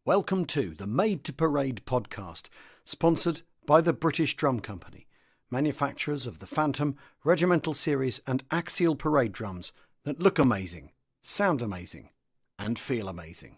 Welcome to the Made to Parade podcast, sponsored by the British Drum Company, manufacturers of the Phantom, Regimental Series and Axial Parade drums that look amazing, sound amazing and feel amazing.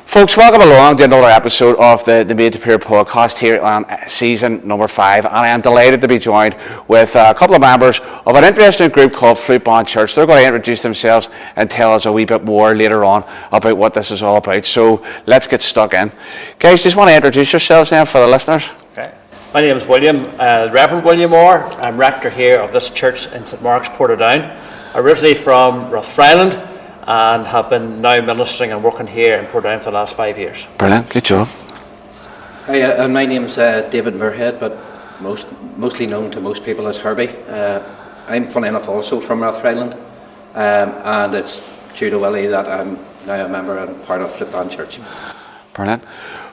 Folks, welcome along to another episode of the Made to Parade podcast here on season number 5, and I am delighted to be joined with a couple of members of an interesting group called Flute Band Church. They're going to introduce themselves and tell us a wee bit more later on about what this is all about, so let's get stuck in. Guys, just want to introduce yourselves then for the listeners. Okay. My name is William, Reverend William Moore. I'm rector here of this church in St Mark's, Portadown, originally from Rathfriland, and have been now ministering and working here in Portadown for the last 5 years. Brilliant, good job. Hi, my name's David Moorehead, but mostly known to most people as Herbie. I'm funny enough also from Rathfriland, and it's due to Willie that I'm now a member and part of Flute Band Church. Brilliant.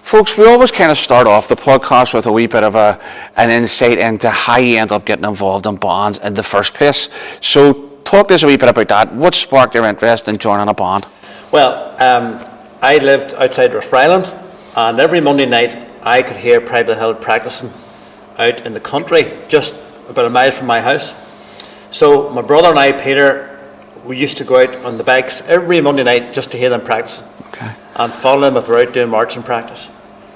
Folks, we always kind of start off the podcast with a wee bit of an insight into how you end up getting involved in bands in the first place. So talk to us a wee bit about that. What sparked your interest in joining a band? Well, I lived outside Rathfriland, and every Monday night I could hear Pride Hill practicing out in the country, just about a mile from my house. So my brother and I, Peter, we used to go out on the bikes every Monday night just to hear them practicing. Okay. And follow them if they're out doing marching practice.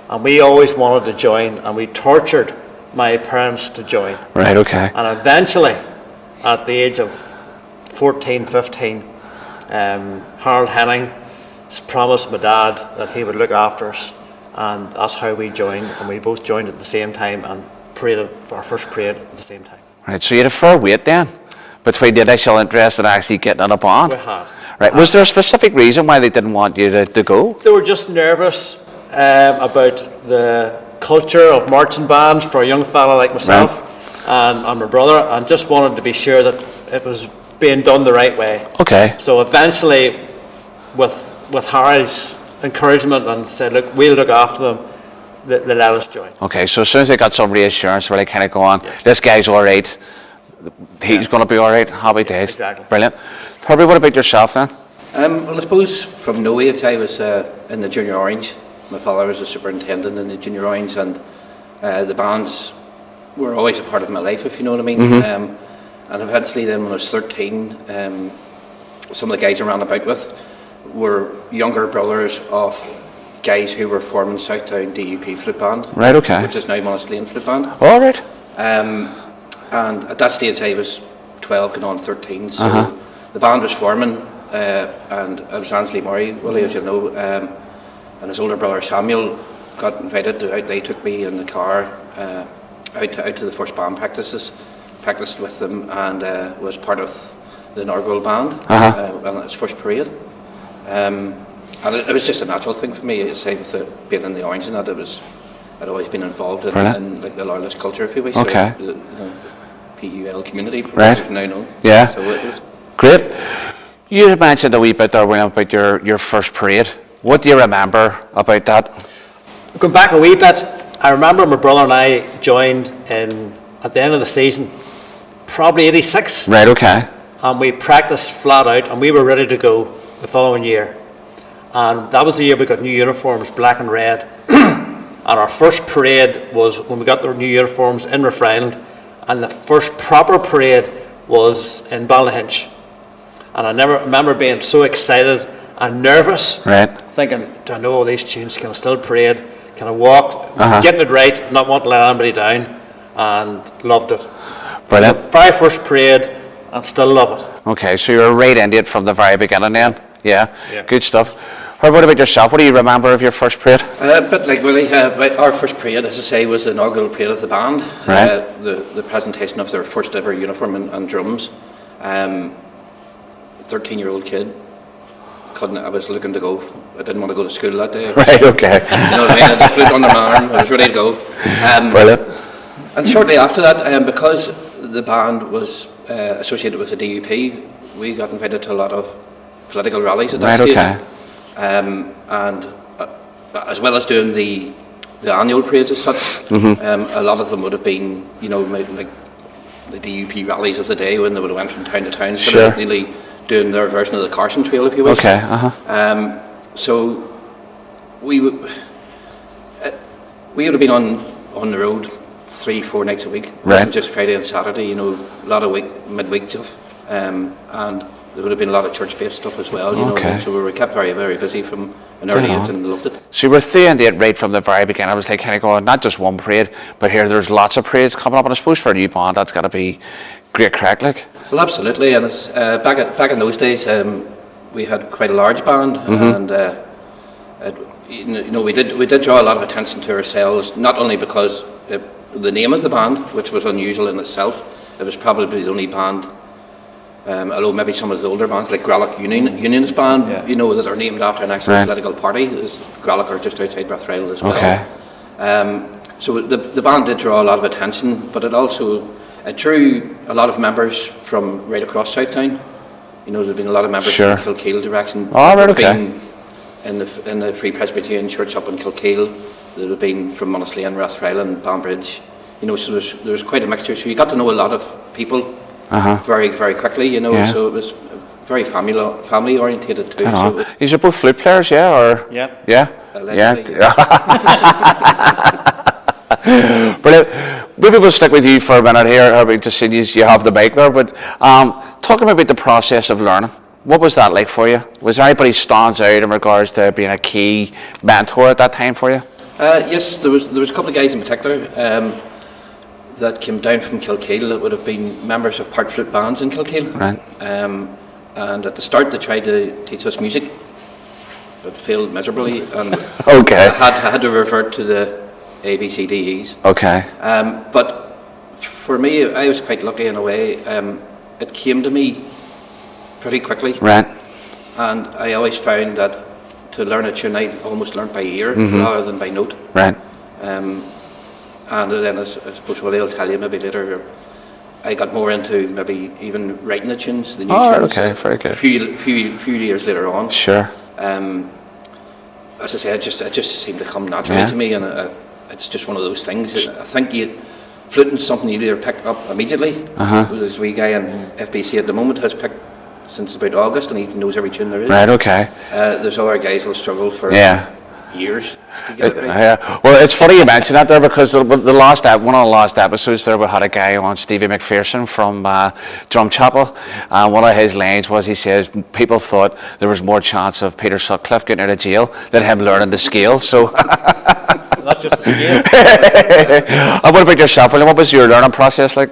And we always wanted to join, and we tortured my parents to join. Right, okay. And eventually, at the age of 14, 15, Harold Henning promised my dad that he would look after us, and that's how we joined, and we both joined at the same time and paraded our first parade at the same time. Right, so you had a fair wait then between the initial interest and actually getting in a band? We had. Right, was there a specific reason why they didn't want you to go? They were just nervous about the culture of marching bands for a young fella like myself, right, and my brother, and just wanted to be sure that it was being done the right way. Okay. So eventually, with Harry's encouragement and said, look, we'll look after them, they let us join. Okay, so as soon as they got some reassurance, really kind of going, yes, this guy's all right, he's going to be all right, happy days. Exactly. Brilliant. Herbie, what about yourself then? Well, I suppose from no age I was in the Junior Orange. My father was a superintendent in the Junior Orange, and the bands were always a part of my life, if you know what I mean. Mm-hmm. And eventually then when I was 13, some of the guys I ran about with were younger brothers of guys who were forming Southdown DUP Flute Band. Right, okay. Which is now Monaslane Flute Band. All right. And at that stage I was 12 going on 13, so the band was forming, and it was Ansley Murray, Willie, as you know, and his older brother Samuel got invited out. They took me in the car out to the first band practices, practiced with them, and was part of the Norgold band on its first parade. And it was just a natural thing for me, to say, with being in the Orange and that. I'd always been involved in like the Loyalist culture, if you wish. Okay. So, the PUL community, right, as now known. Yeah. So it was great. You had mentioned a wee bit there, William, about your first parade. What do you remember about that? Going back a wee bit, I remember my brother and I joined at the end of the season, probably 86. Right, okay. And we practiced flat out, and we were ready to go the following year. And that was the year we got new uniforms, black and red. And our first parade was when we got the new uniforms in Rathfriland, and the first proper parade was in Ballyhinch. And I never remember being so excited and nervous, right, thinking, do I know all these tunes? Can I still parade? Can I walk? Getting it right, not wanting to let anybody down, and loved it. Brilliant. The very first parade, and still love it. Okay, so you were right into it from the very beginning then? Yeah. Good stuff. What about yourself? What do you remember of your first parade? A bit like Willie, our first parade, as I say, was the inaugural parade of the band. Right. The presentation of their first ever uniform and drums. 13-year-old kid. I was looking to go. I didn't want to go to school that day. Right, okay. You know what I mean? I had the flute under my arm. I was ready to go. Brilliant. And shortly after that, because the band was associated with the DUP, we got invited to a lot of political rallies at that stage. Okay. And as well as doing the annual parades as such, a lot of them would have been, like the DUP rallies of the day when they would have went from town to town, sort of nearly doing their version of the Carson Trail, if you wish. Okay. So we would have been on the road 3-4 nights a week. It wasn't just Friday and Saturday, a lot of midweek stuff. And there would have been a lot of church-based stuff as well, so we were kept very, very busy from an early age and loved it. So you were doing it right from the very beginning. I was like kind of going, not just one parade, but here there's lots of parades coming up, and I suppose for a new band that's got to be great crack, like. Well, absolutely, and it's, back in those days, we had quite a large band, and we did draw a lot of attention to ourselves, not only because the name of the band, which was unusual in itself. It was probably the only band, although maybe some of the older bands like Gralloch Union's band, that are named after an actual political party. Gralloch are just outside Rathrail as well. Okay. So the band did draw a lot of attention, but it drew a lot of members from right across Southtown. There've been a lot of members from Kilkeel direction. Oh, right, okay. In the Free Presbyterian Church up in Kilkeel. There have been from Monasley, Rathrail and Banbridge. So there was quite a mixture. So you got to know a lot of people very, very quickly, so it was very family orientated too. So Is it both flute players, or? Yeah. Yeah? Brilliant. Maybe we'll stick with you for a minute here, Herbie, just seeing you have the mic there, but talking about the process of learning. What was that like for you? Was there anybody stands out in regards to being a key mentor at that time for you? Yes, there was a couple of guys in particular that came down from Kilkeel that would have been members of part flute bands in Kilkeel. Right. And at the start they tried to teach us music, but failed miserably. And okay. I had to revert to the ABCDEs. Okay. But for me, I was quite lucky in a way. It came to me pretty quickly. Right. And I always found that to learn a tune, I almost learned by ear rather than by note. Right. And then I suppose what they'll tell you maybe later, I got more into maybe even writing the tunes, the new tunes. Okay, very good. A few years later on. Sure. As I say, it just seemed to come naturally to me, and it's just one of those things. I think fluting's something you either pick up immediately. This wee guy in FBC at the moment has picked since about August, and he knows every tune there is. Right, okay. There's other guys who'll struggle for years to get it right. Well, it's funny you mention that there, because one of the last episodes there, we had a guy on, Stevie McPherson from Drumchapel, and one of his lines was, he says, people thought there was more chance of Peter Sutcliffe getting out of jail than him learning the scale, so... That's just the scale. And what about yourself, William? What was your learning process like?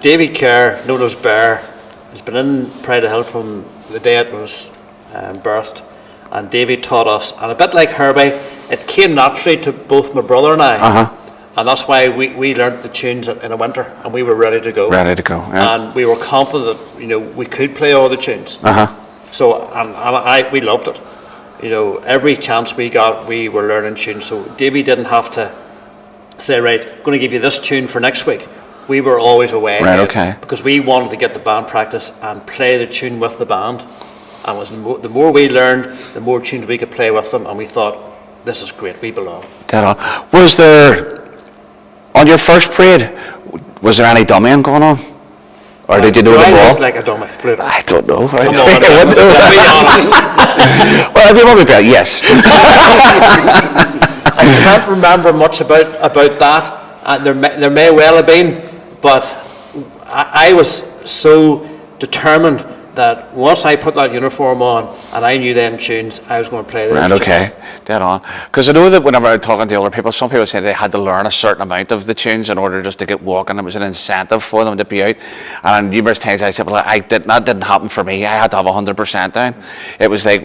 Davy Kerr, known as Bear, has been in Pride of Hill from the day it was birthed, and Davy taught us, and a bit like Herbie, it came naturally to both my brother and I, and that's why we learnt the tunes in a winter, and we were ready to go. And we were confident that we could play all the tunes. So we loved it. Every chance we got, we were learning tunes. So Davy didn't have to say, right, I'm going to give you this tune for next week. We were always away, because we wanted to get the band practice and play the tune with the band. And the more we learned, the more tunes we could play with them, and we thought, this is great, we belong. Dead on. Was there, on your first parade, was there any dummying going on? Or did you know them all? Like a dummy, flute. I don't know. Come on, be honest. Well, if you want me to, yes. I can't remember much about that, and there may well have been, but I was so determined that once I put that uniform on and I knew them tunes, I was going to play those tunes. Dead on. Because I know that whenever I'm talking to other people, some people say they had to learn a certain amount of the tunes in order just to get walking. It was an incentive for them to be out. And numerous times I said, well, that didn't happen for me. I had to have 100% down. It was like,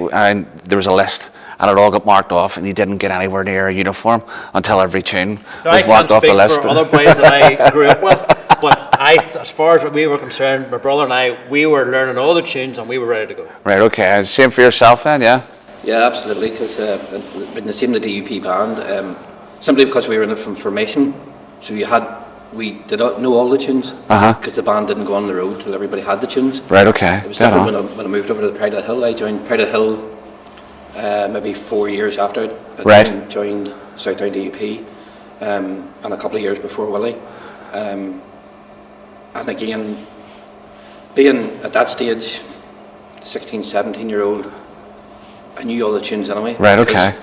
there was a list, and it all got marked off, and you didn't get anywhere near a uniform until every tune was marked off the list. I can't speak for other boys that I grew up with, but as far as we were concerned, my brother and I, we were learning all the tunes, and we were ready to go. Right, okay. Same for yourself then, yeah? Yeah, absolutely, because in the same the DUP band, simply because we were in it from formation, so we did not know all the tunes, because the band didn't go on the road till everybody had the tunes. Right, okay. It was different when I moved over to the Pride of Hill. I joined Pride of Hill maybe 4 years after I joined Southtown DUP, and a couple of years before Willie. And again, being at that stage, 16, 17-year-old, I knew all the tunes anyway. Right, okay.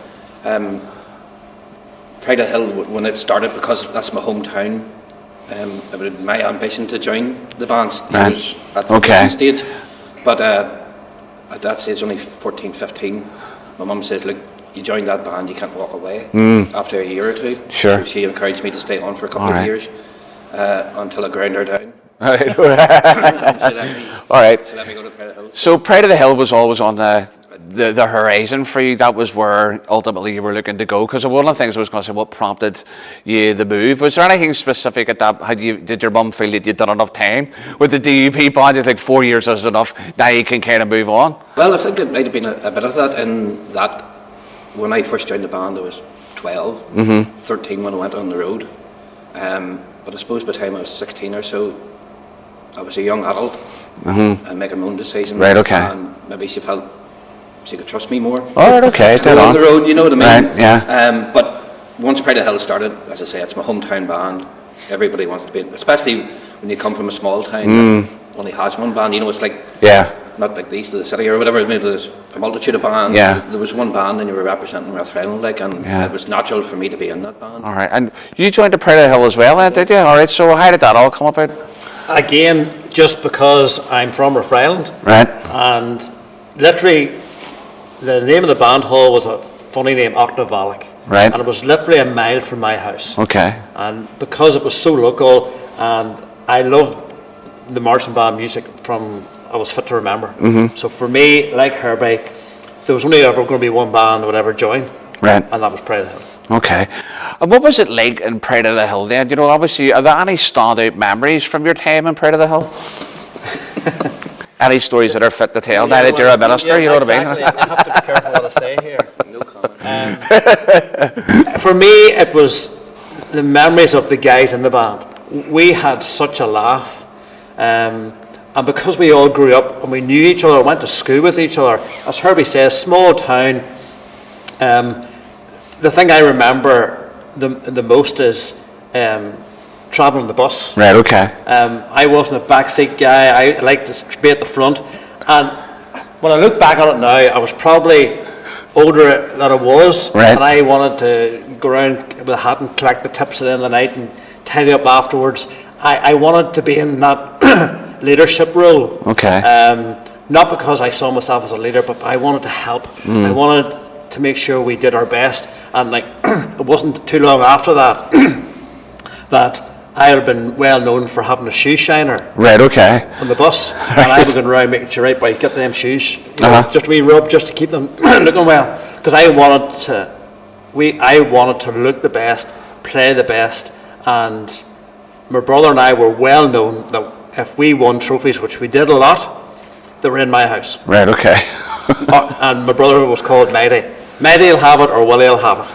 Pride of Hill, when it started, because that's my hometown, it was my ambition to join the band. Right. It was at the audition stage. But at that stage, only 14, 15, my mum says, look, you joined that band, you can't walk away after a year or two. Sure. So she encouraged me to stay on for a couple of years until I ground her down. All right. All right. She let me go to Pride of Hill. So Pride of the Hill was always on the horizon for you. That was where ultimately you were looking to go. Because one of the things I was going to say, what prompted you the move? Was there anything specific at that? Did your mum feel that you'd done enough time with the DUP band? It's like 4 years is enough. Now you can kind of move on. Well, I think it might have been a bit of that in that when I first joined the band, I was 12, 13 when I went on the road. But I suppose by the time I was 16 or so, I was a young adult and making my own decisions. Right, okay. And maybe she felt she could trust me more. All right, okay. Dead on the road, you know what I mean? Right, yeah. But once Pride of Hill started, as I say, it's my hometown band. Everybody wants to be, especially when you come from a small town that only has one band. You know, it's like not like the east of the city or whatever. Maybe there's a multitude of bands. Yeah. There was one band, and you were representing Rathfriland, like, and it was natural for me to be in that band. All right, and you joined the Pride of Hill as well, did you? All right, so how did that all come about? Again, just because I'm from Rathfriland, right, and literally the name of the band hall was a funny name, Octavalic, right, and it was literally a mile from my house. Okay. And because it was so local, and I loved the marching band music from I was fit to remember. So for me, like Herbie, there was only ever going to be one band I would ever join, right, and that was Pride of the Hill. Okay. And what was it like in Pride of the Hill then? You know, obviously, are there any standout memories from your time in Pride of the Hill? Any stories that are fit to tell now that you're a minister, you know exactly. what I mean? I have to be careful what I say here. No comment. For me, it was the memories of the guys in the band. We had such a laugh. And because we all grew up and we knew each other, went to school with each other, as Herbie says, small town. The thing I remember the most is travelling the bus. Right, okay. I wasn't a backseat guy. I liked to be at the front. And when I look back on it now, I was probably older than I was. Right. And I wanted to go around with a hat and collect the tips at the end of the night and tidy up afterwards. I wanted to be in that leadership role. Okay. Not because I saw myself as a leader, but I wanted to help. I wanted to make sure we did our best. And like, it wasn't too long after that that I had been well known for having a shoe shiner. Right, okay. On the bus. Right. And I was going around making sure, right, boy, get them shoes. You know, just a wee rub, just to keep them looking well. Because I wanted to look the best, play the best, and my brother and I were well known that if we won trophies, which we did a lot, they were in my house. Right, okay. And my brother was called Mighty. Mighty will have it or Willie will have it.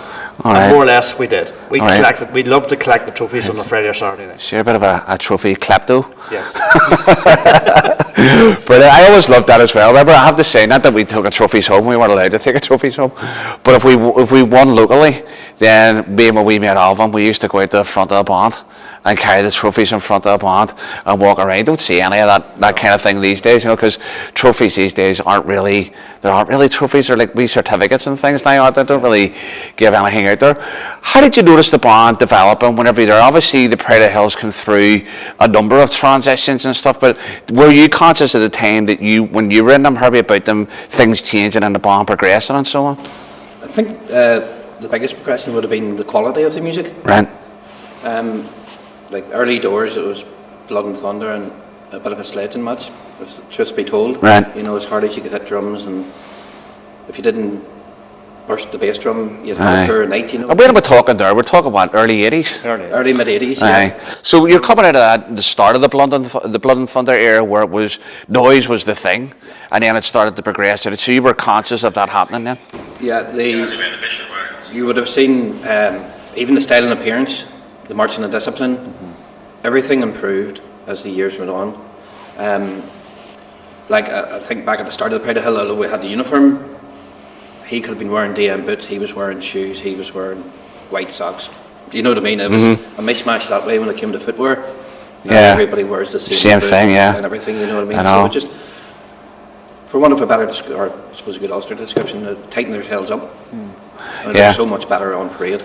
All and right. more or less we did. We All collected. right. We loved to collect the trophies on a Friday or Saturday night. So you're a bit of a trophy klepto. Yes. But I always loved that as well. Remember, I have to say, not that we took a trophies home, we weren't allowed to take a trophies home, but if we won locally, then me and my wee mate Alvin, we used to go out to the front of the band and carry the trophies in front of the band and walk around. Don't see any of that kind of thing these days, you know, because trophies these days aren't really trophies. They're like wee certificates and things now. They don't really give anything out there. How did you notice the band developing whenever you're there? Obviously, the Pride of Hills came through a number of transitions and stuff, but were you conscious at the time that when you were in them, Herbie, about them, things changing and the band progressing and so on? I think the biggest progression would have been the quality of the music. Right. Like early doors, it was blood and thunder and a bit of a sledging match, if truth be told. Right. You know, as hard as you could hit drums, and if you didn't burst the bass drum, you'd have a poor night, you know. And when are we talking there? We're talking about early 80s? Early mid-80s, yeah. Aye. So you're coming out of that, the start of the Blood and Thunder era, where it was, noise was the thing, and then it started to progress. So you were conscious of that happening then? Yeah, you would have seen even the style and appearance, the marching and discipline, everything improved as the years went on. I think back at the start of the Pride of Hill, although we had the uniform, he could have been wearing DM boots, he was wearing shoes, he was wearing white socks. You know what I mean? It was a mishmash that way when it came to footwear. Yeah. Everybody wears the same thing, yeah. and everything, you know what I mean? I know. So for want of a better, or I suppose a good Ulster description, tighten themselves up. And Yeah. they're so much better on parade.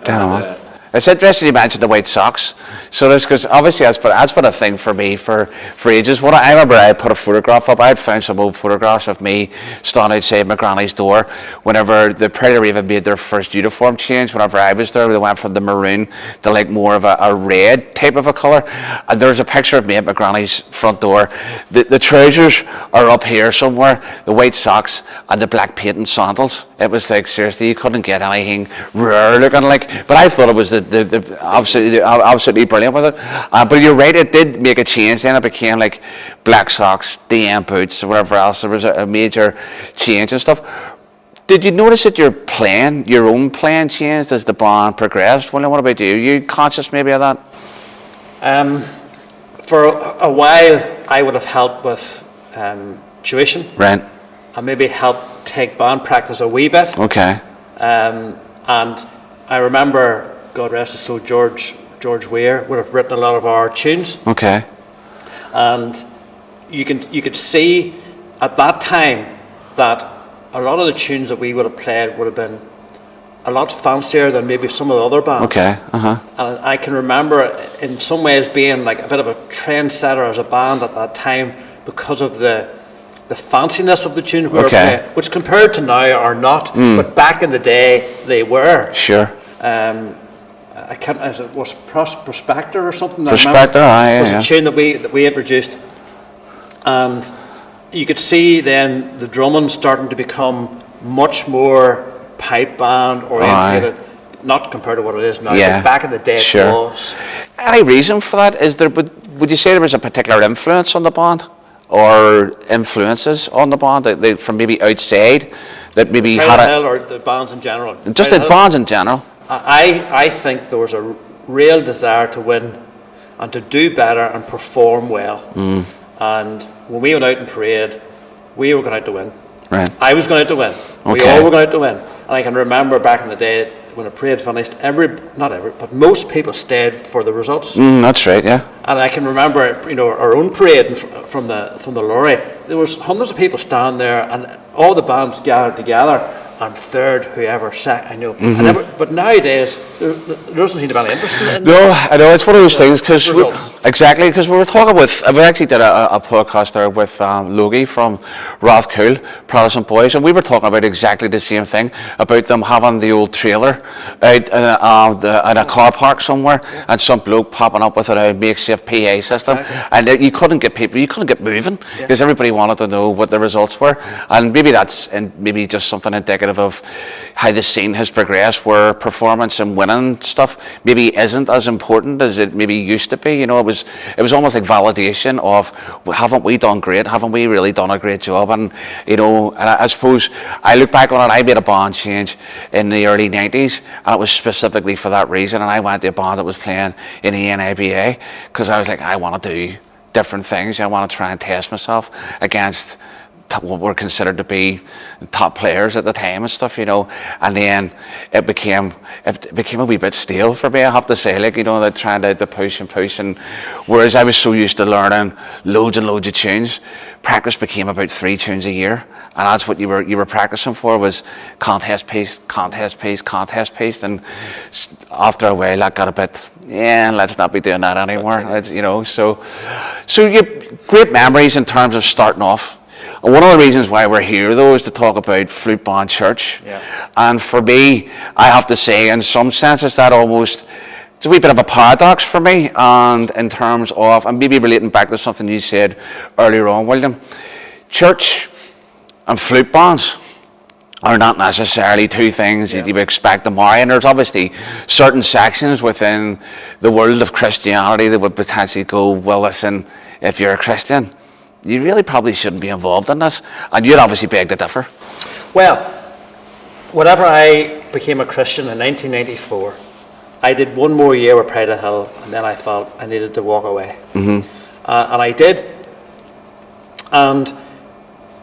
And, It's interesting you mentioned the white socks. So that's because obviously that's been a thing for me for ages. What I remember, I put a photograph up. I had found some old photographs of me standing outside my granny's door whenever the Pride of Raven made their first uniform change. Whenever I was there, they went from the maroon to like more of a red type of a colour. And there's a picture of me at my granny's front door. The trousers are up here somewhere, the white socks and the black paint and sandals. It was like, seriously, you couldn't get anything rare looking like. But I thought it was the absolutely brilliant with it. But you're right, it did make a change then. It became like black socks, DM boots, or whatever else. There was a major change and stuff. Did you notice that your own playing changed as the band progressed? Well, what about you? Are you conscious maybe of that? For a while, I would have helped with tuition. Right. And maybe helped take band practice a wee bit. Okay. And I remember, God rest his soul, George Weir would have written a lot of our tunes. Okay. And you could see at that time that a lot of the tunes that we would have played would have been a lot fancier than maybe some of the other bands. Okay. Uh-huh. And I can remember in some ways being like a bit of a trendsetter as a band at that time because of the fanciness of the tunes we were playing, which compared to now are not, but back in the day they were. Sure. I can't. Was Prospector or something? Prospector, was a tune that we introduced, and you could see then the drumming starting to become much more pipe band oriented, not compared to what it is now. Yeah. But back in the day, it was. Any reason for that? Is there? Would you say there was a particular influence on the band, or influences on the band that from maybe outside that maybe Pride had of Hell or the bands in general? Just the bands in general. I think there was a real desire to win and to do better and perform well. And when we went out in parade, we were going out to win. Right. I was going out to win. We all were going out to win. And I can remember back in the day when a parade finished, but most people stayed for the results. That's right, yeah. And I can remember, our own parade from the lorry. There was hundreds of people standing there, and all the bands gathered together. And third, whoever second, I know. But nowadays, there doesn't seem to be any interest in No, I know, it's one of those things, because we were talking with, we actually did a podcast there with Logie from Rathcoole, Protestant Boys, and we were talking about exactly the same thing, about them having the old trailer out in a car park somewhere, and some bloke popping up with a makeshift PA system, and you couldn't get moving, because everybody wanted to know what the results were, and maybe that's maybe just something indicative of how the scene has progressed, where performance and winning stuff maybe isn't as important as it maybe used to be. It was almost like validation of, haven't we done great? Haven't we really done a great job? And and I suppose I look back on it. I made a band change in the early 90s, and it was specifically for that reason. And I went to a band that was playing in the NIBA because I was like, I want to do different things. I want to try and test myself against what were considered to be top players at the time and stuff, and then it became a wee bit stale for me, I have to say, that trying to push and whereas I was so used to learning loads and loads of tunes, practice became about 3 tunes a year, and that's what you were practicing for, was contest pace, and after a while that got a bit, let's not be doing that anymore, so you have great memories in terms of starting off. And one of the reasons why we're here, though, is to talk about Flute Band Church. Yeah. And for me, I have to say, in some senses, that almost, it's a wee bit of a paradox for me. And in terms of, and maybe relating back to something you said earlier on, William, church and flute bands are not necessarily two things that you would expect to marry. And there's obviously certain sections within the world of Christianity that would potentially go, well, listen, if you're a Christian, you really probably shouldn't be involved in this, and you'd obviously beg to differ. Well, whenever I became a Christian in 1994, I did one more year with Pride of Hill, and then I felt I needed to walk away. And I did, and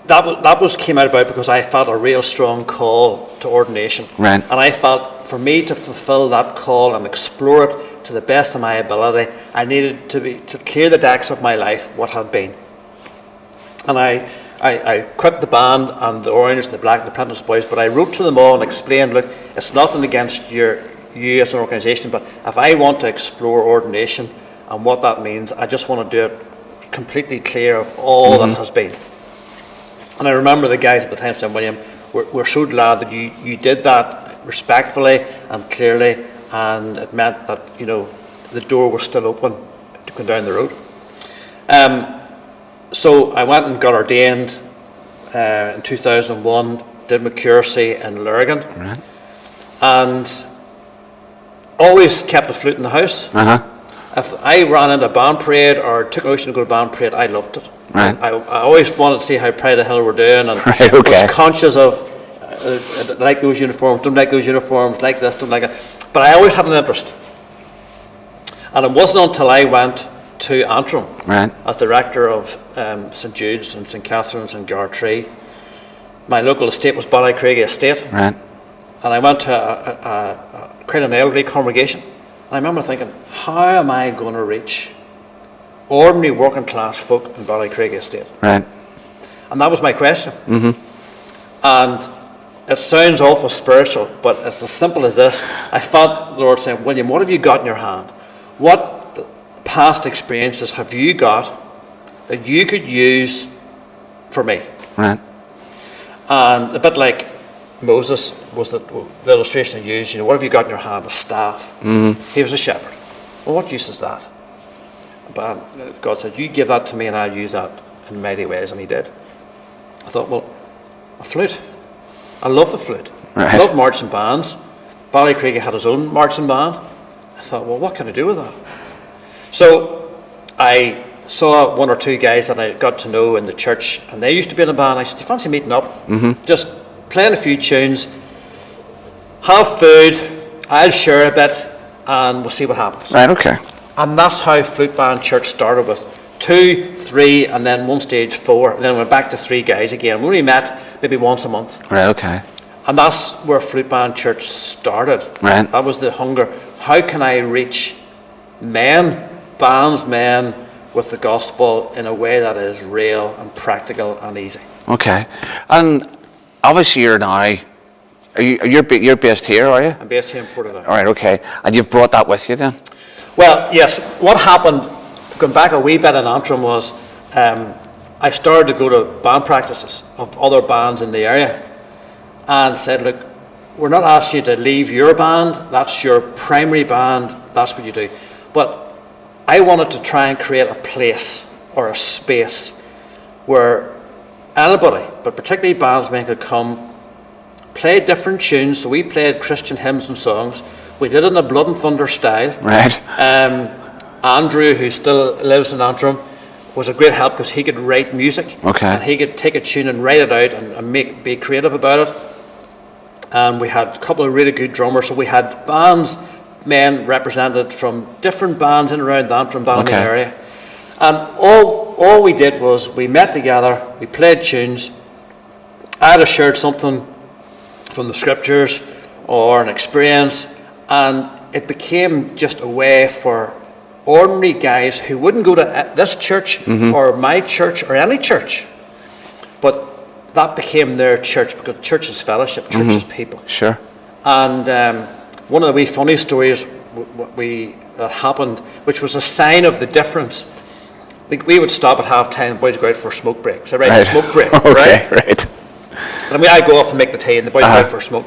that came about because I felt a real strong call to ordination. Right. And I felt for me to fulfill that call and explore it to the best of my ability, I needed to clear the decks of my life, what had been. And I I quit the band and the Orange and the Black and the Apprentice Boys, but I wrote to them all and explained, look, it's nothing against you as an organisation, but if I want to explore ordination and what that means, I just want to do it completely clear of all that has been. And I remember the guys at the time saying, William, we're so glad that you did that respectfully and clearly, and it meant that, you know, the door was still open to go down the road. So I went and got ordained in 2001, did my curacy in Lurgan, Right. and always kept a flute in the house. If I ran into a band parade or took an ocean to go to a band parade, I loved it. Right. I always wanted to see how Proud of the Hill were doing, and Right, okay. was conscious of like those uniforms, don't like those uniforms, like this, don't like it. But I always had an interest. And it wasn't until I went to Antrim Right. as director of St Jude's and St Catherine's and Gartree. My local estate was Ballycraigie Estate, Right. and I went to quite an elderly congregation. And I remember thinking, how am I going to reach ordinary working class folk in Ballycraigie Estate? Right. And that was my question. And it sounds awful spiritual, but it's as simple as this. I felt the Lord saying, William, what have you got in your hand? What past experiences have you got that you could use for me? Right. And a bit like Moses was the illustration I used, you know, what have you got in your hand? A staff. He was a shepherd. Well, what use is that? But God said, you give that to me and I'll use that in mighty ways, and he did. I thought, well, a flute. I love the flute. Right. I love marching bands. Ballycraigie had his own marching band. I thought, well, what can I do with that? So I saw one or two guys that I got to know in the church, and they used to be in a band. I said, do you fancy meeting up? Just playing a few tunes, have food, I'll share a bit, and we'll see what happens. Right, okay. And that's how Flute Band Church started, with 2, 3, and then one stage 4, and then went back to 3 guys again. We only met maybe once a month. Right, okay. And that's where Flute Band Church started. Right. That was the hunger. How can I reach men, bandsmen, with the gospel in a way that is real and practical and easy? Okay. And obviously you're based here, are you? I'm based here in Portadown. All right, okay. And you've brought that with you then? Well, yes. What happened, going back a wee bit in Antrim, was I started to go to band practices of other bands in the area, and said, look, we're not asking you to leave your band, that's your primary band, that's what you do. But I wanted to try and create a place or a space where anybody, but particularly bandsmen, could come, play different tunes. So we played Christian hymns and songs. We did it in a Blood and Thunder style. Right. Andrew, who still lives in Antrim, was a great help because he could write music. Okay. And he could take a tune and write it out and be creative about it. And we had a couple of really good drummers. So we had men represented from different bands in and around the Antrim Ballymena area. And all we did was we met together, we played tunes. I'd have shared something from the scriptures or an experience, and it became just a way for ordinary guys who wouldn't go to this church or my church or any church, but that became their church, because church is fellowship, church is people. Sure. And one of the wee funny stories that happened, which was a sign of the difference, we would stop at half time, the boys would go out for a smoke break. So right. Smoke break, Okay, right? right. And I'd go off and make the tea, and the boys would go out for a smoke.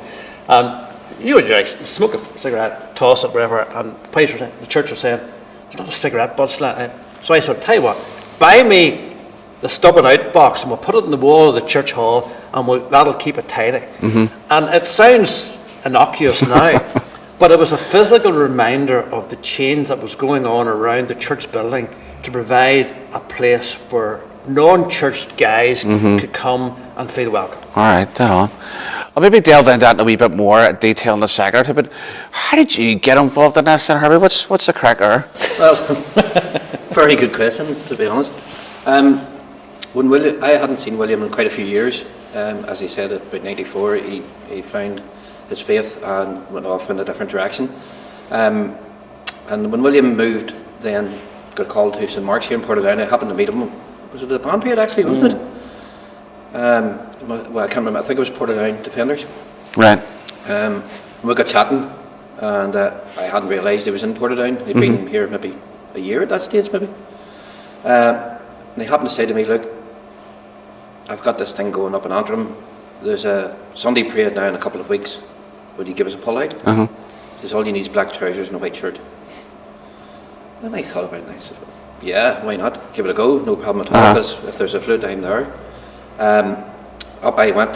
And you would like smoke a cigarette, toss it, whatever, and the church was saying, there's not a cigarette butt. So I said, tell you what, buy me the stubbing out box, and we'll put it in the wall of the church hall, and that'll keep it tidy. And it sounds innocuous now, but it was a physical reminder of the change that was going on around the church building to provide a place where non-church guys could come and feel welcome. All right, dead on. I'll maybe delve into that in a wee bit more detail in the second, but how did you get involved in this then, Herbie? What's the crack there? Well, very good question, to be honest. When I hadn't seen William in quite a few years. As he said, at about 94, he found his faith and went off in a different direction. And when William moved, then got called to St Mark's here in Portadown, I happened to meet him. Was it a band parade actually, wasn't it? Well, I can't remember. I think it was Portadown Defenders. Right. We got chatting, and I hadn't realised he was in Portadown. He'd been here maybe a year at that stage, maybe. And he happened to say to me, "Look, I've got this thing going up in Antrim. There's a Sunday parade now in a couple of weeks. Would you give us a pull out?" He says, "All you need is black trousers and a white shirt." And I thought about it, and I said, "Yeah, why not? Give it a go, no problem at all, because if there's a flute, I'm there." Up I went,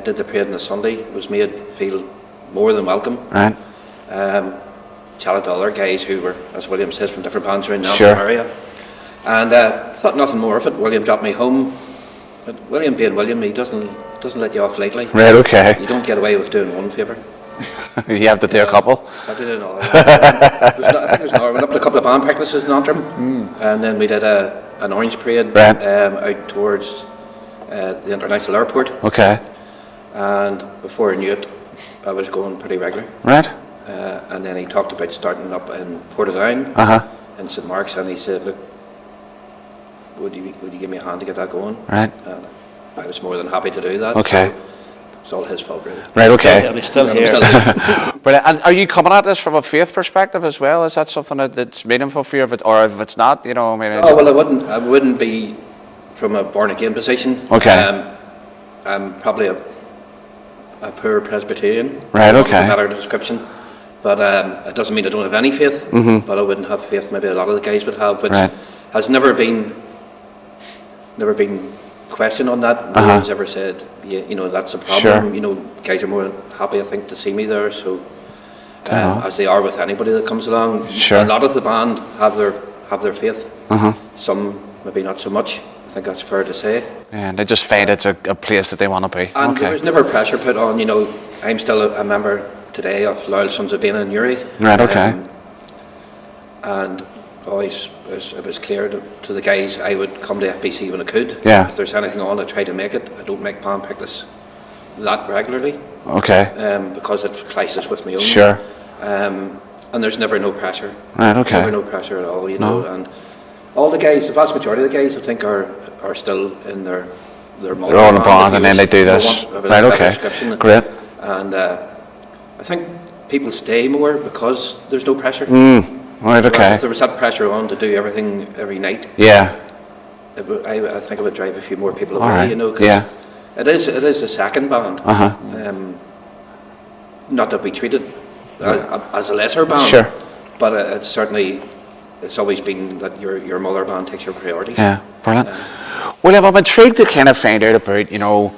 did the parade on the Sunday, was made feel more than welcome. Right. Chatted to other guys who were, as William says, from different bands around the Sure. area. And thought nothing more of it. William dropped me home. But William being William, he doesn't let you off lightly. Right, okay. You don't get away with doing one favour. You have to do a couple. I did another. I think it was another. Went up to a couple of band practices in Antrim, and then we did an orange parade out towards the international airport. Okay. And before I knew it, I was going pretty regular. Right. And then he talked about starting up in Portadown in St Mark's, and he said, "Look, would you give me a hand to get that going?" Right. And I was more than happy to do that. Okay. So it's all his fault, really. Right, okay. And he's still And here. I'm still here. But and are you coming at this from a faith perspective as well? Is that something that's meaningful for you, or if it's not, you know, I mean... Oh, well, I wouldn't be from a born-again position. Okay. I'm probably a poor Presbyterian. Right, okay. A better description. But it doesn't mean I don't have any faith, but I wouldn't have faith maybe a lot of the guys would have, which has never been questioned on that. No one's ever said, you know, that's a problem. Sure. You know, guys are more than happy, I think, to see me there. So, as they are with anybody that comes along. Sure. A lot of the band have their faith. Some maybe not so much. I think that's fair to say. Yeah, and they just find it's a place that they want to be. And there was never pressure put on. You know, I'm still a member today of Loyal Sons of Bena in Uri. Right, okay. And always it was clear to the guys I would come to FBC when I could. Yeah. If there's anything on, I try to make it. I don't make band practice that regularly. Okay. Because it clashes with my own. Sure. And there's never no pressure. Right, okay. Never no pressure at all, you know. And all the guys, the vast majority of the guys, I think, are still in their mother They're all in a band if and you then they do want this. a Right, better okay. description. Great. And I think people stay more because there's no pressure. Right, okay. If there was that pressure on to do everything every night, Yeah. I think it would drive a few more people away, All right. you know. 'Cause Yeah. it is a second band. Not that we treat it as a lesser band. Sure. But it's always been that your mother band takes your priority. Yeah, brilliant. William, I'm intrigued to kind of find out about, you know,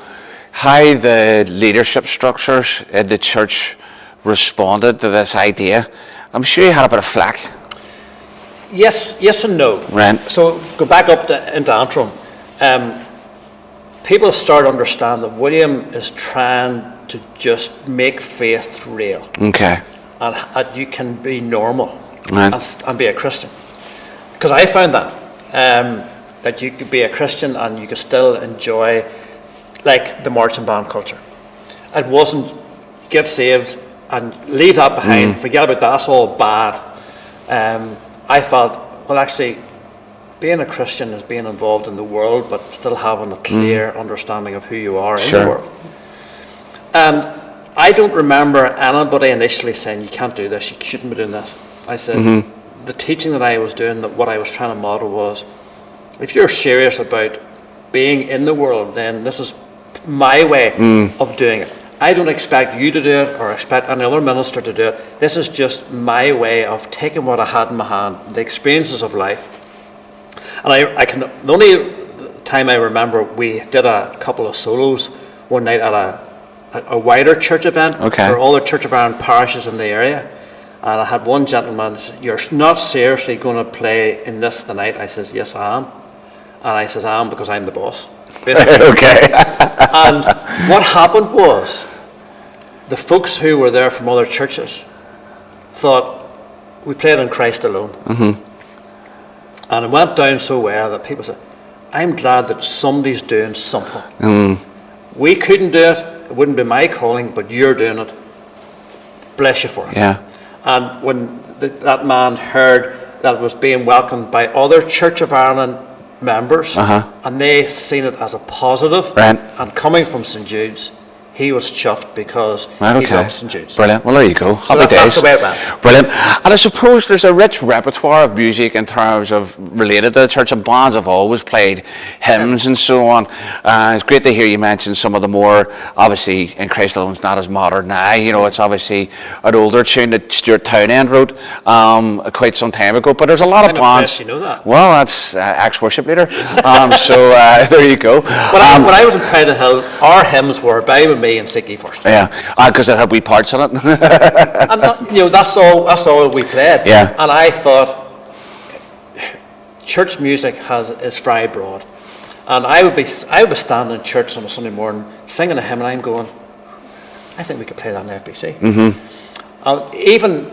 how the leadership structures in the church responded to this idea. I'm sure you had a bit of flack. Yes and no. Right. So go back up into Antrim. People start to understand that William is trying to just make faith real. Okay. And that you can be normal Right. and be a Christian. Because I found that you could be a Christian and you could still enjoy like the marching band culture. It wasn't get saved and leave that behind, forget about that, that's all bad. I felt, well, actually, being a Christian is being involved in the world but still having a clear understanding of who you are in the world. And I don't remember anybody initially saying, you can't do this, you shouldn't be doing this. I said, the teaching that I was doing, that what I was trying to model was, if you're serious about being in the world, then this is my way of doing it. I don't expect you to do it or expect any other minister to do it. This is just my way of taking what I had in my hand, the experiences of life. And the only time I remember, we did a couple of solos one night at a wider church event for all the Church of Ireland parishes in the area. And I had one gentleman, you're not seriously going to play in this tonight? I says, yes, I am. And I says, I am because I'm the boss. Okay. And what happened was, the folks who were there from other churches thought, we played in Christ alone. And it went down so well that people said, I'm glad that somebody's doing something. We couldn't do it, it wouldn't be my calling, but you're doing it. Bless you for it. Yeah. And when that man heard that it was being welcomed by other Church of Ireland members, and they seen it as a positive. Right. And coming from St Jude's, he was chuffed because Right, he okay. loves St Jude's. Brilliant. Well, there you go. Happy that's days. the way it went. Brilliant. And I suppose there's a rich repertoire of music in terms of related to the church, and bands have always played hymns and so on. It's great to hear you mention some of the more, obviously, in Christ Alone's not as modern now. You know, it's obviously an older tune that Stuart Townend wrote quite some time ago. But there's a lot of I'm bands. impressed you know that. Well, that's ex-worship leader. So there you go. When I was in Pride of Hill, our hymns were Abide With Me and Seek Ye First. Yeah, because it had wee parts in it. And that's all we played. Yeah. And I thought church music is very broad. And I would be standing in church on a Sunday morning singing a hymn, and I'm going, I think we could play that in FBC. Even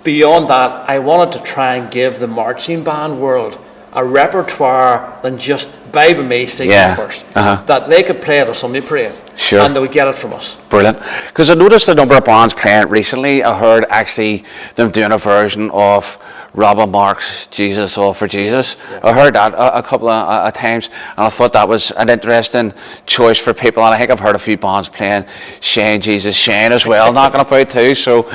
beyond that, I wanted to try and give the marching band world a repertoire than just Abide With Me, Seek Ye First. That they could play at a Sunday parade. Sure. And they would get it from us. Brilliant. Because I noticed a number of bands playing it recently. I heard actually them doing a version of Robin Mark's Jesus, All for Jesus. Yeah. I heard that a couple of times, and I thought that was an interesting choice for people. And I think I've heard a few bands playing Shane, Jesus, Shane as well, knocking about too. So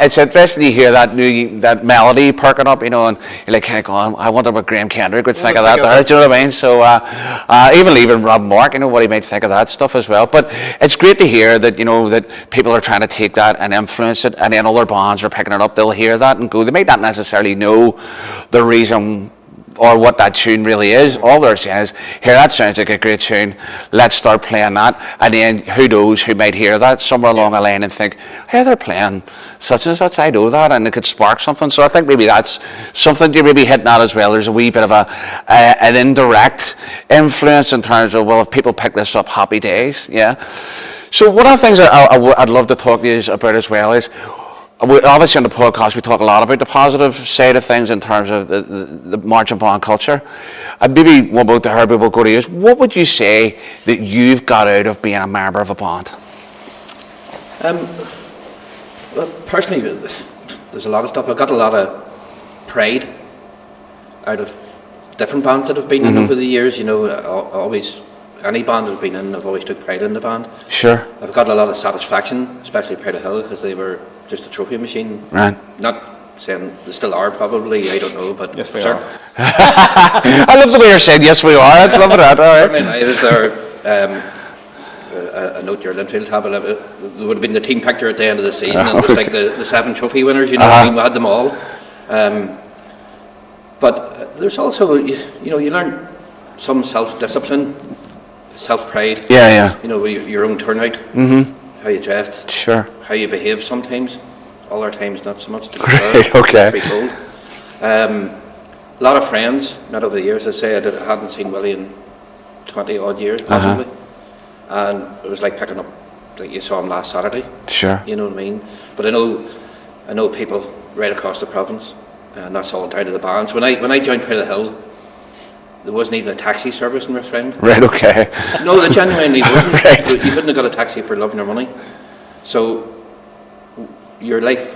it's interesting to hear that melody perking up, you know, and you're like kind of going, I wonder what Graham Kendrick would think of that there. Do you know what I mean? So even Robin Mark, you know, what he might think of that stuff as well. But it's great to hear that, you know, that people are trying to take that and influence it, and then other bands are picking it up. They'll hear that and go, they might not necessarily know the reason or what that tune really is. All they're saying is, here, that sounds like a great tune, let's start playing that. And then who knows, who might hear that somewhere along the line and think, hey, they're playing such and such, I know that, and it could spark something. So I think maybe that's something you're maybe hitting at as well. There's a wee bit of an indirect influence in terms of, well, if people pick this up, happy days. Yeah. So one of the things I'd love to talk to you about as well is, obviously on the podcast we talk a lot about the positive side of things in terms of the marching band culture. And maybe one about to her, we'll go to you. What would you say that you've got out of being a member of a band? Well, personally, there's a lot of stuff. I've got a lot of pride out of different bands that I've been in over the years. You know, always, any band I've been in, I've always took pride in the band. Sure. I've got a lot of satisfaction, especially Pride of Hill, because they were just a trophy machine. Right. Not saying they still are, probably, I don't know, but Yes, they sure. are. I love the way you're saying, yes, we are. I love that. All right. I was there. A note your Linfield have it would have been the team picture at the end of the season, and it was like the 7 trophy winners. You know, I mean, we had them all. But there's also, you know, you learn some self-discipline, self-pride. Yeah. You know, your own turnout, how you dress, Sure. how you behave sometimes. Other times not so much. To be Great, fair, okay. to be told. A lot of friends, not over the years. I say I hadn't seen Willie in 20 odd years, possibly. And it was like picking up, like you saw him last Saturday. Sure. You know what I mean? But I know people right across the province, and that's all down to the bands. When I joined Pride of Hill, there wasn't even a taxi service in Rathfriend. Right, okay. No, there genuinely wasn't. Right. You couldn't have got a taxi for love nor money. So your life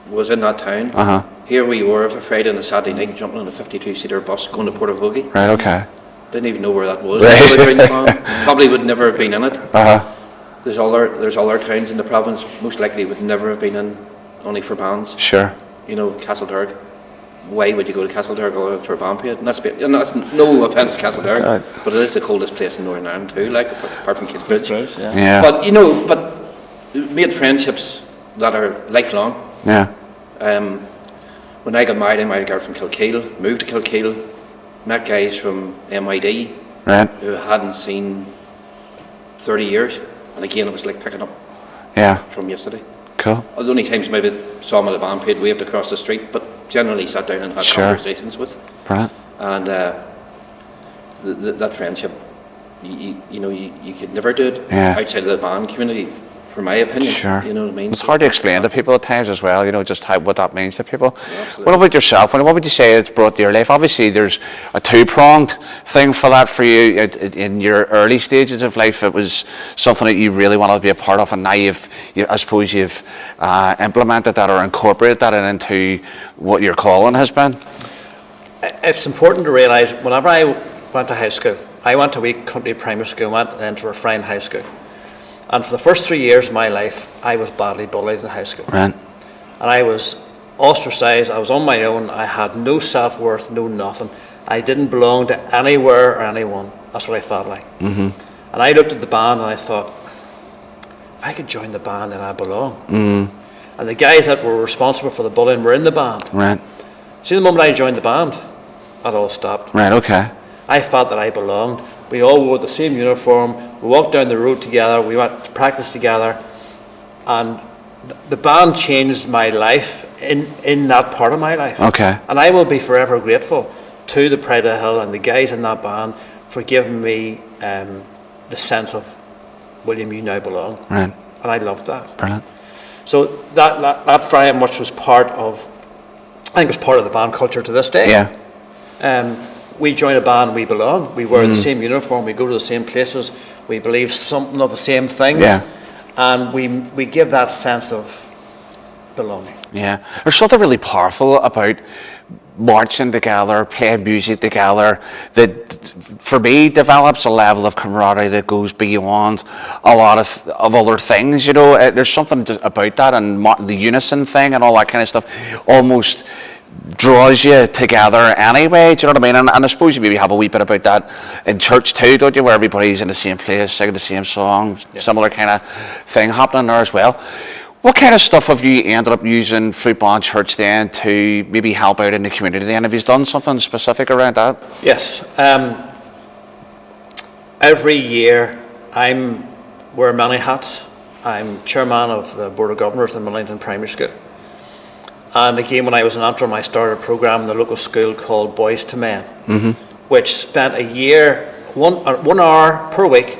was in that town. Here we were, a Friday and a Saturday night, jumping on a 52-seater bus going to Portadown. Right, okay. Didn't even know where that was. Right. Probably would never have been in it. Uh-huh. There's other towns in the province, most likely would never have been in, only for bands. Sure. You know, Castledurg. Why would you go to Castledurg or for a band parade? And that's no offence to Castledurg, but it is the coldest place in Northern Ireland too, like, apart from Kingsbridge. Yeah. But, you know, made friendships that are lifelong. Yeah. When I got married, I married a girl from Kilkeel, moved to Kilkeel, met guys from MID Right. who I hadn't seen 30 years. And again, it was like picking up Yeah. from yesterday. Cool. The only times maybe saw them at a band parade, waved across the street, but generally sat down and had Sure. conversations with. Brilliant. And that friendship, you know, you could never do it outside of the band community, for my opinion. Sure. You know what I mean? It's hard to explain to people at times as well, you know, just what that means to people. Absolutely. What about yourself? What would you say it's brought to your life? Obviously, there's a two-pronged thing for that for you. In your early stages of life, it was something that you really wanted to be a part of, and now I suppose you've implemented that or incorporated that into what your calling has been. it's important to realise, whenever I went to high school, I went to wee country primary school, went then to Refrain High School. And for the first 3 years of my life, I was badly bullied in high school. Right. And I was ostracised, I was on my own, I had no self-worth, no nothing. I didn't belong to anywhere or anyone. That's what I felt like. Mm-hmm. And I looked at the band and I thought, if I could join the band, then I belong. Mm. And the guys that were responsible for the bullying were in the band. Right. See, the moment I joined the band, that all stopped. Right, okay. I felt that I belonged. We all wore the same uniform, we walked down the road together, we went to practice together, and the band changed my life in that part of my life. Okay. And I will be forever grateful to the Pride of the Hill and the guys in that band for giving me the sense of, William, you now belong. Right. And I loved that. Brilliant. So that very much was part of, I think it's part of the band culture to this day. Yeah. We join a band, we belong. We wear the same uniform, we go to the same places, we believe something of the same things. Yeah. And we give that sense of belonging. Yeah. There's something really powerful about marching together, playing music together, that for me develops a level of camaraderie that goes beyond a lot of other things, you know. There's something about that, and the unison thing and all that kind of stuff almost draws you together anyway, do you know what I mean? And I suppose you maybe have a wee bit about that in church too, don't you, where everybody's in the same place, singing the same song, similar kind of thing happening there as well. What kind of stuff have you ended up using Flute Band Church then to maybe help out in the community then? Have you done something specific around that? Yes. Every year I wear many hats. I'm chairman of the Board of Governors in Millington Primary School. And again, when I was an interim, I started a program in the local school called Boys to Men, which spent a year, 1 hour per week,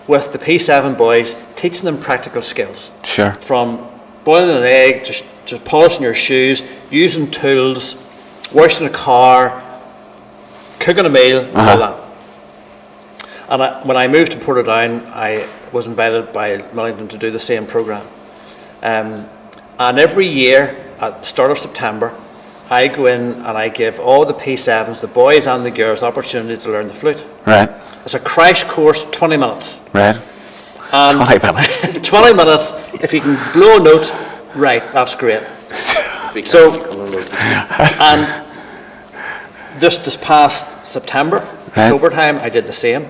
with the P7 boys, teaching them practical skills. Sure. From boiling an egg, to polishing your shoes, using tools, washing a car, cooking a meal, all that. And when I moved to Portadown, I was invited by Millington to do the same program. And every year, at the start of September, I go in and I give all the P7s, the boys and the girls, the opportunity to learn the flute. Right. It's a crash course, 20 minutes. Right. 20 minutes. 20 minutes. If you can blow a note, right, that's great. So, and just this past September, October time, I did the same.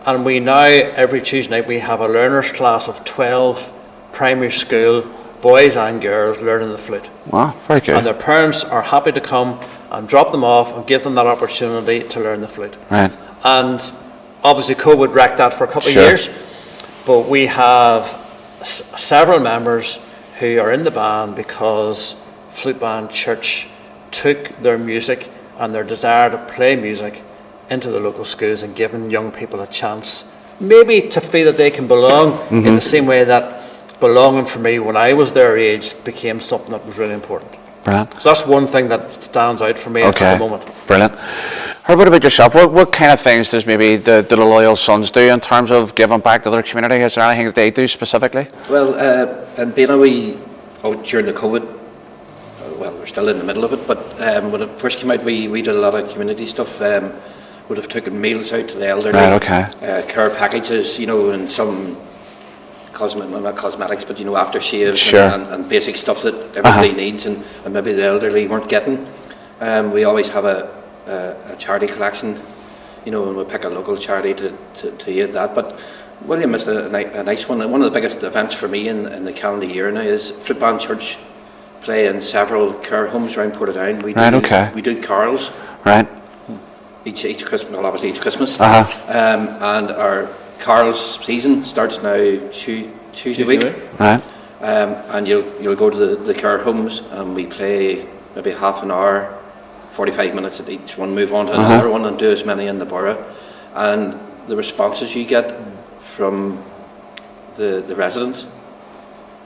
And we now, every Tuesday night, we have a learners class of 12 primary school boys and girls learning the flute. Wow, very good. And their parents are happy to come and drop them off and give them that opportunity to learn the flute. Right. And obviously COVID wrecked that for a couple of years, but we have several members who are in the band because Flute Band Church took their music and their desire to play music into the local schools and giving young people a chance maybe to feel that they can belong in the same way that belonging for me when I was their age became something that was really important. Brilliant. So that's one thing that stands out for me at the moment. Brilliant. How about yourself? What kind of things does maybe the Loyal Sons do in terms of giving back to their community? Is there anything that they do specifically? Well, and being during the COVID, well, we're still in the middle of it, but when it first came out, we did a lot of community stuff. Would have taken meals out to the elderly, care packages, you know, and some not cosmetics, but you know, aftershaves and basic stuff that everybody needs, and maybe the elderly weren't getting. We always have a charity collection, you know, and we pick a local charity to aid that. But William missed a nice one. One of the biggest events for me in the calendar year now is Flute Band Church play in several care homes around Portadown. We do carols. Right. Each Christmas, well, obviously each Christmas. And our carols season starts now Tuesday week. Right. And you'll go to the care homes and we play maybe half an hour, 45 minutes at each one, move on to another one and do as many in the borough. And the responses you get from the residents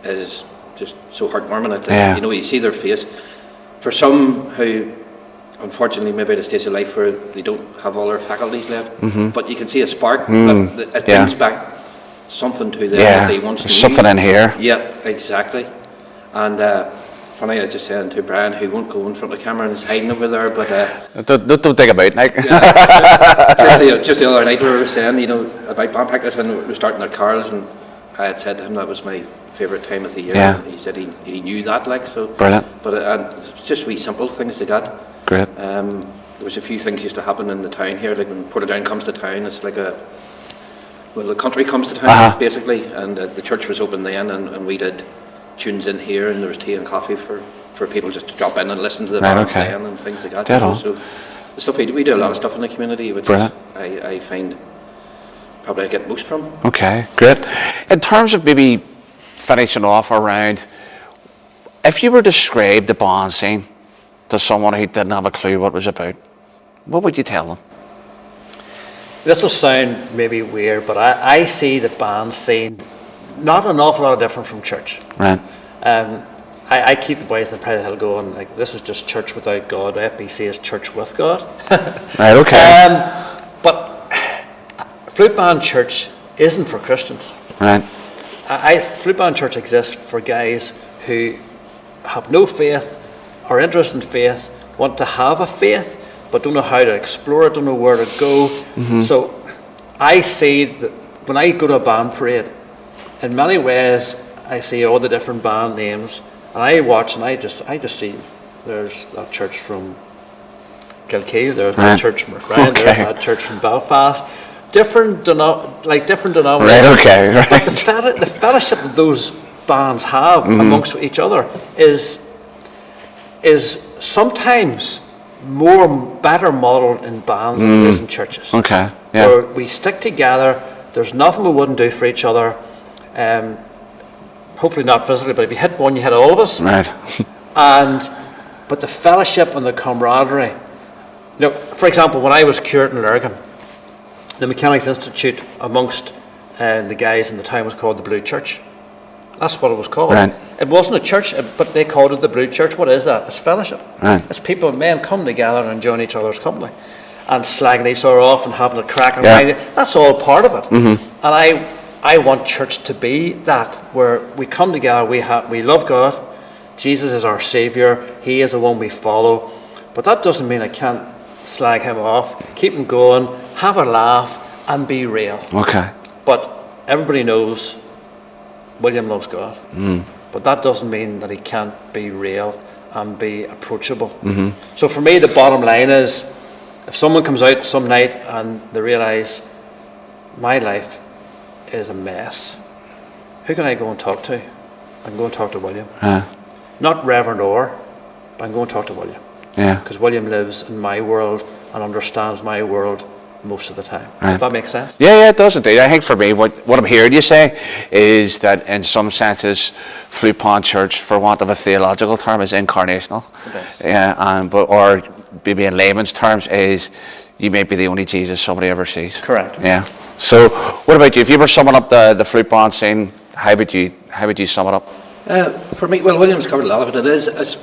is just so heartwarming. You know, you see their face. For some who, unfortunately, maybe at a stage of life where they don't have all their faculties left, but you can see a spark that it brings back something to them that they once knew. Something in here. Yeah, exactly. And funny, I just said to Brian, who won't go in front of the camera and is hiding over there, but... Don't think about it, Nick. Just the other night we were saying, about band practice, and we were starting our cars, and I had said to him that was my favourite time of the year. Yeah. And he said he knew that, like, so... Brilliant. But it's just wee simple things they got. Great. There was a few things used to happen in the town here, like when Portadown comes to town, it's like the country comes to town, basically, and the church was open then, and we did tunes in here, and there was tea and coffee for people just to drop in and listen to the band playing and things like that. Dead on. So the stuff we do a lot of stuff in the community, which is, I find probably I get most from. Okay, great. In terms of maybe finishing off around, if you were to describe the band scene to someone who didn't have a clue what it was about, what would you tell them? This will sound maybe weird, but I see the band scene not an awful lot different from church. Right. I keep the boys in the Pride Hill going, like, this is just church without God. FBC is church with God. Right, okay. But Flute Band Church isn't for Christians. Right. Flute Band Church exists for guys who have no faith, are interested in faith, want to have a faith, but don't know how to explore it, don't know where to go. Mm-hmm. So I see that when I go to a band parade, in many ways I see all the different band names, and I watch and I just see there's that church from Kilkee, there's that church from Moorehead, there's that church from Belfast. Different denominations. Right, okay, right. But the fellowship that those bands have amongst each other is sometimes better modelled in bands than it is in churches. Okay, yeah. Where we stick together, there's nothing we wouldn't do for each other. Hopefully not physically, but if you hit one, you hit all of us. Right. But the fellowship and the camaraderie. For example, when I was curate in Lurgan, the Mechanics Institute amongst the guys in the town was called the Blue Church. That's what it was called. Right. It wasn't a church, but they called it the Blue Church. What is that? It's fellowship. Right. It's people, men, come together and enjoying each other's company and slagging each other off and having a crack. And that's all part of it. Mm-hmm. And I want church to be that, where we come together, we love God, Jesus is our Saviour, He is the one we follow, but that doesn't mean I can't slag Him off, keep Him going, have a laugh, and be real. Okay. But everybody knows William loves God, but that doesn't mean that he can't be real and be approachable. Mm-hmm. So for me, the bottom line is, if someone comes out some night and they realise my life is a mess, who can I go and talk to? I can go and talk to William. Not Reverend Orr, but I can go and talk to William. Yeah. Because William lives in my world and understands my world most of the time. If that makes sense? Yeah, it does indeed. I think for me, what I'm hearing you say is that in some senses, Flute Band Church, for want of a theological term, is incarnational. Yeah, or maybe in layman's terms, is you may be the only Jesus somebody ever sees. Correct. Yeah. So, what about you? If you were summing up the Flute Band scene, how would you sum it up? For me, well, William's covered a lot of it. It is, as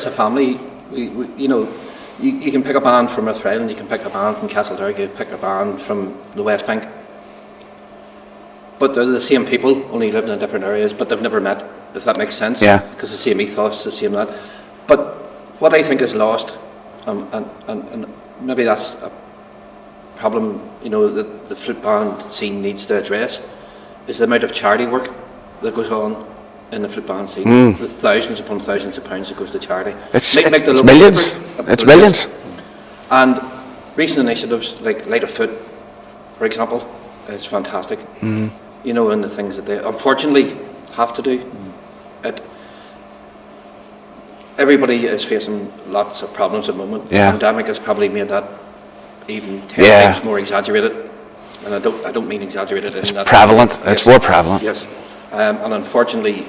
a family, you can pick a band from Rathrail, you can pick a band from Castledown, you can pick a band from the West Bank. But they're the same people, only living in different areas, but they've never met, if that makes sense. Yeah. Because the same ethos, the same that. But what I think is lost, and maybe that's a problem, that the flute band scene needs to address, is the amount of charity work that goes on in the flute band scene. The thousands upon thousands of pounds that goes to charity. It's millions. It's millions. And recent initiatives like Light of Foot, for example, is fantastic. And the things that they unfortunately have to do. Everybody is facing lots of problems at the moment. The pandemic has probably made that even 10 times more exaggerated. And I don't mean exaggerated in that. Prevalent. It's more prevalent. Yes. And unfortunately,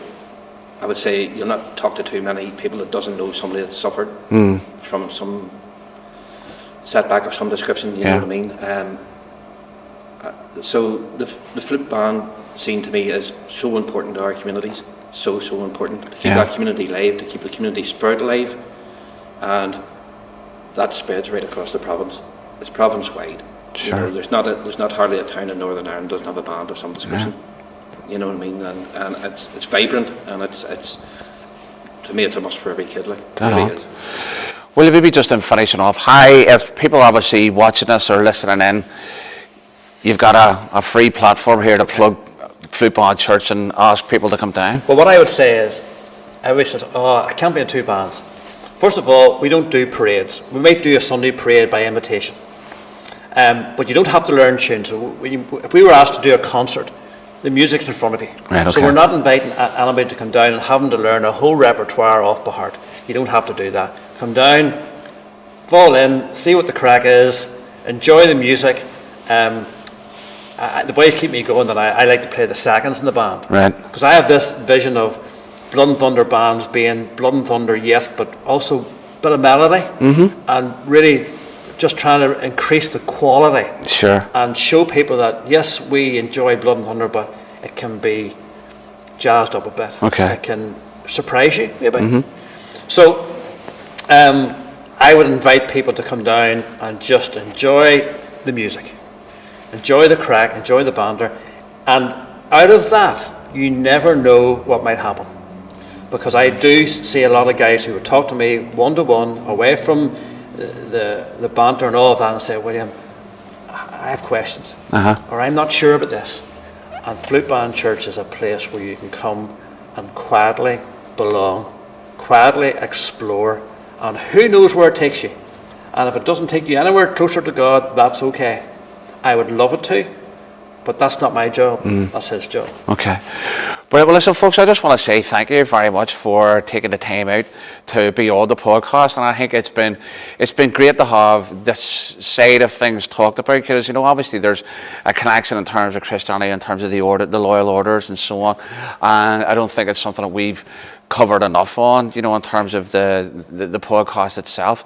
I would say you'll not talk to too many people that doesn't know somebody that's suffered from some setback of some description, you know what I mean? So the flute band scene to me is so important to our communities, so important to keep that community alive, to keep the community spirit alive, and that spreads right across the province. It's province wide. Sure. There's not hardly a town in Northern Ireland doesn't have a band of some description. You know what I mean? And it's vibrant, and it's to me, it's a must for every kid. Like, Dead really on. is. Well, maybe just in finishing off, hi, if people obviously watching us or listening in, you've got a free platform here to plug Flute Band Church and ask people to come down. Well, what I would say is, everybody says, oh, I can't be in two bands. First of all, we don't do parades. We might do a Sunday parade by invitation. But you don't have to learn tunes. So if we were asked to do a concert, the music's in front of you. Right, okay. So we're not inviting anybody to come down and having to learn a whole repertoire off by heart. You don't have to do that. Come down, fall in, see what the crack is, enjoy the music. The boys keep me going that I like to play the seconds in the band. Right. Because I have this vision of Blood and Thunder bands being Blood and Thunder, yes, but also a bit of melody. And really just trying to increase the quality. Sure. And show people that, yes, we enjoy Blood and Thunder, but it can be jazzed up a bit. Okay. It can surprise you, maybe. So, I would invite people to come down and just enjoy the music. Enjoy the crack, enjoy the banter. And out of that, you never know what might happen. Because I do see a lot of guys who would talk to me one-to-one, away from the banter and all of that, and say, William, I have questions. Or I'm not sure about this. And Flute Band Church is a place where you can come and quietly belong, quietly explore, and who knows where it takes you. And if it doesn't take you anywhere closer to God, that's okay. I would love it to, but that's not my job. That's his job. Okay. Well, listen, folks, I just want to say thank you very much for taking the time out to be on the podcast, and I think it's been great to have this side of things talked about, because obviously there's a connection in terms of Christianity, in terms of the loyal orders and so on, and I don't think it's something that we've covered enough on, in terms of the podcast itself.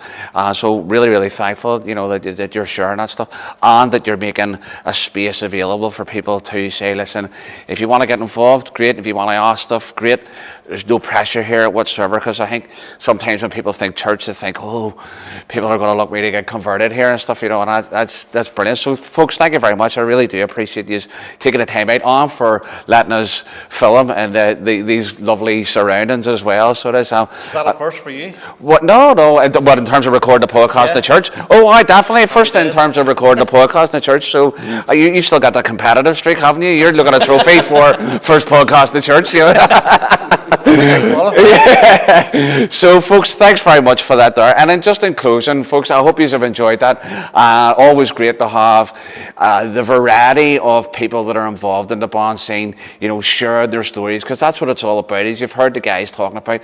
So really thankful, that you're sharing that stuff, and that you're making a space available for people to say, listen, if you want to get involved, great. If you want to ask stuff, great. There's no pressure here whatsoever, because I think sometimes when people think church, they think, oh, people are going to look me to get converted here and stuff, and that's brilliant. So, folks, thank you very much. I really do appreciate you taking the time out on for letting us film and these lovely surroundings as well. So it is. Is that a first for you? What? No. What, in terms of recording the podcast in the church? Oh, I definitely first in terms of recording the podcast in the church. So you still got that competitive streak, haven't you? You're looking at a trophy for first podcast in the church. Yeah. So, folks, thanks very much for that there. And then just in closing, folks, I hope you have enjoyed that. Always great to have the variety of people that are involved in the band scene, share their stories, because that's what it's all about. As you've heard the guys talking about,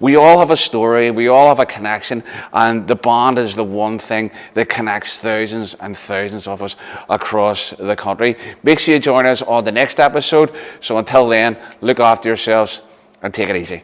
we all have a story, we all have a connection, and the band is the one thing that connects thousands and thousands of us across the country. Make sure you join us on the next episode. So until then, look after yourselves and take it easy.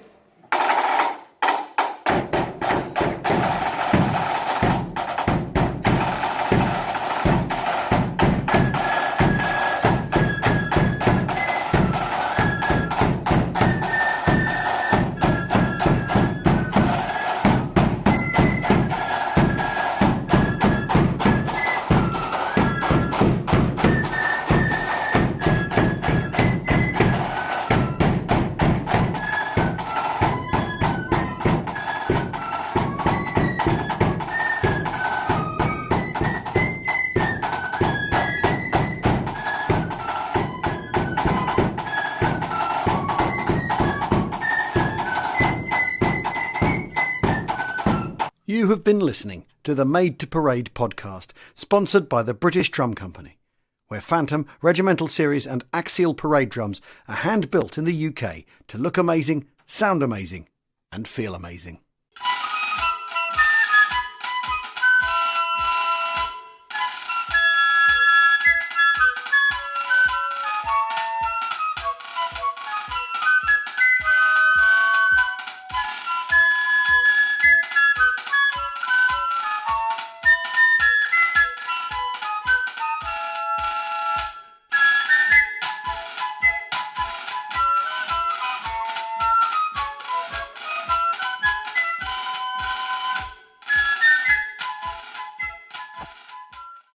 You have been listening to the Made to Parade podcast, sponsored by the British Drum Company, where Phantom, Regimental Series and Axial Parade drums are hand-built in the UK to look amazing, sound amazing and feel amazing.